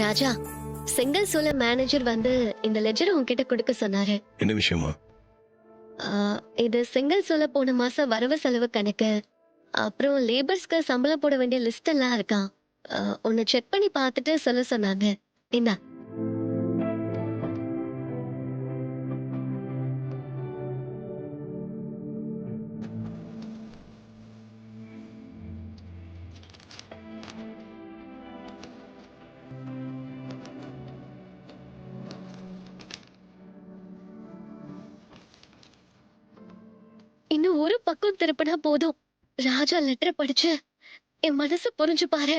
ராஜா, செங்கல் சூழ மேனேஜர் வந்து இந்த லெஜர் உன்கிட்ட கொடுக்க சொன்னாரு. என்ன விஷயமா? இது செங்கல் சூழ போன மாசம் வரவு செலவு கணக்கு, அப்புறம் லேபர்ஸ்க்கு சம்பளம் போட வேண்டிய லிஸ்ட் எல்லாம் இருக்கான். உன்னை செக் பண்ணி பார்த்துட்டு சொல்ல சொன்னாங்க. இந்தா. இன்னும் ஒரு பக்கம் திருப்பினா போதும். ராஜா லெட்டர் படிச்சு என் மனசு புரிஞ்சு பாரு.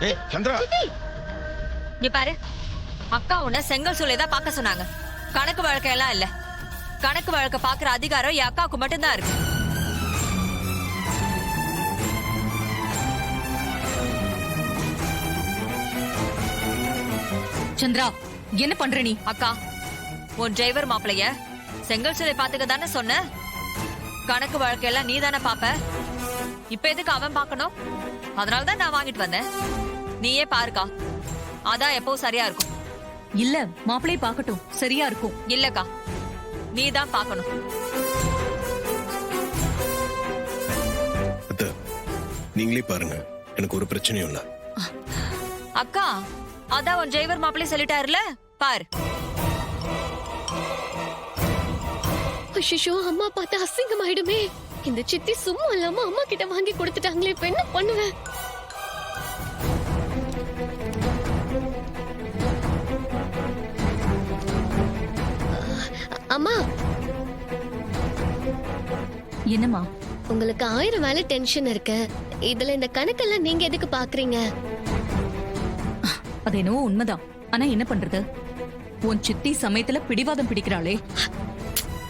ஏய் சந்திரா, நீ பாரு, அக்கா உன்ன செங்கல் சூளைதான் பார்க்க சொன்னாங்க. கணக்கு வழக்கையெல்லாம் இல்ல. கணக்கு வழக்க பாக்குற அதிகாரம் என் அக்காவுக்கு மட்டும்தான் இருக்கு. சந்திரா, என்ன பண்ற நீ? அக்கா, உன் டிரைவர் மாப்பிளைய செங்கல் சூளை பாத்துக்க தானே சொன்ன. கணக்கு வழக்கையெல்லாம் நீ தானே பாப்ப. இப்ப எதுக்கு அவன் பாக்கணும்? அதனாலதான் நான் வாங்கிட்டு வந்தேன். நீயே பாருக்கா, அதான் எப்பவும் சரியா இருக்கும். இல்ல, மாப்பிளைய பாக்கட்டும், சரியா இருக்கும். இல்லக்கா, நீ தான் பாக்கணும். அத்தை, நீங்களே பாருங்க, எனக்கு ஒரு பிரச்சனையும் இல்ல. அக்கா, அதான் உன் டிரைவர் மாப்பிள்ளை சொல்லிட்டாருல, பாரு. ஐயோ, அம்மா பார்த்தா அசிங்கமாயிடுமே. இந்த சித்தி சும்மா இல்லாம அம்மா கிட்ட வாங்கி கொடுத்துட்டாங்களே, இப்ப என்ன பண்ணுவேன்? அம்மா, என்னம்மா? உங்களுக்கு 1000 வேலை டென்ஷன் இருக்கு. இதுல இந்த கணக்கெல்லாம் நீங்க எதுக்கு பாக்குறீங்க? அது என்னவோ உண்மைதான். ஆனா என்ன பண்றது? உன் சித்தி சமயத்துல பிடிவாதம் பிடிக்கிறாளே.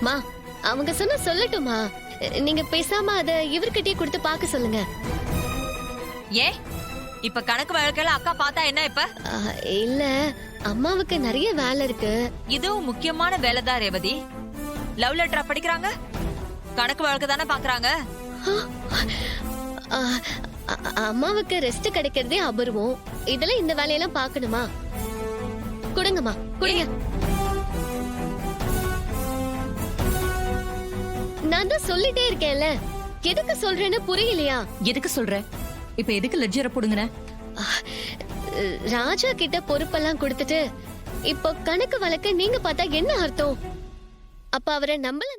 மா, அவங்க சொன்ன சொல்லட்டுமா? நீங்க பேசாம அத இவர்கிட்டயே கொடுத்து பாக்க சொல்லுங்க. ஏ, இப்ப கணக்கு வழக்கையில அக்கா பார்த்தா என்ன? இப்ப இல்ல, அம்மாவுக்கு நிறைய வேலை இருக்கு. இதுவும் முக்கியமான வேலைதான் ரேவதி. லவ் லெட்டரா படிக்கிறாங்க, கணக்கு வழக்கு தானே பாக்குறாங்க. அம்மாவுக்கு ரெஸ்ட் கிடைக்கிறதே அபூர்வம். இதுல இந்த வேலையெல்லாம் பாக்கணுமா? கொடுங்கம்மா, கொடுங்க. நான் தான் சொல்லிட்டே இருக்கேன்ல, எதுக்கு சொல்றேன்னு புரியலையா? எதுக்கு சொல்ற? இப்ப எதுக்கு லெட்ஜரை போடுங்கன? ராஜா கிட்ட பொறுப்பெல்லாம் கொடுத்துட்டு இப்போ கணக்கு வழக்கு நீங்க பார்த்தா என்ன அர்த்தம்? அப்ப அவரை நம்பல.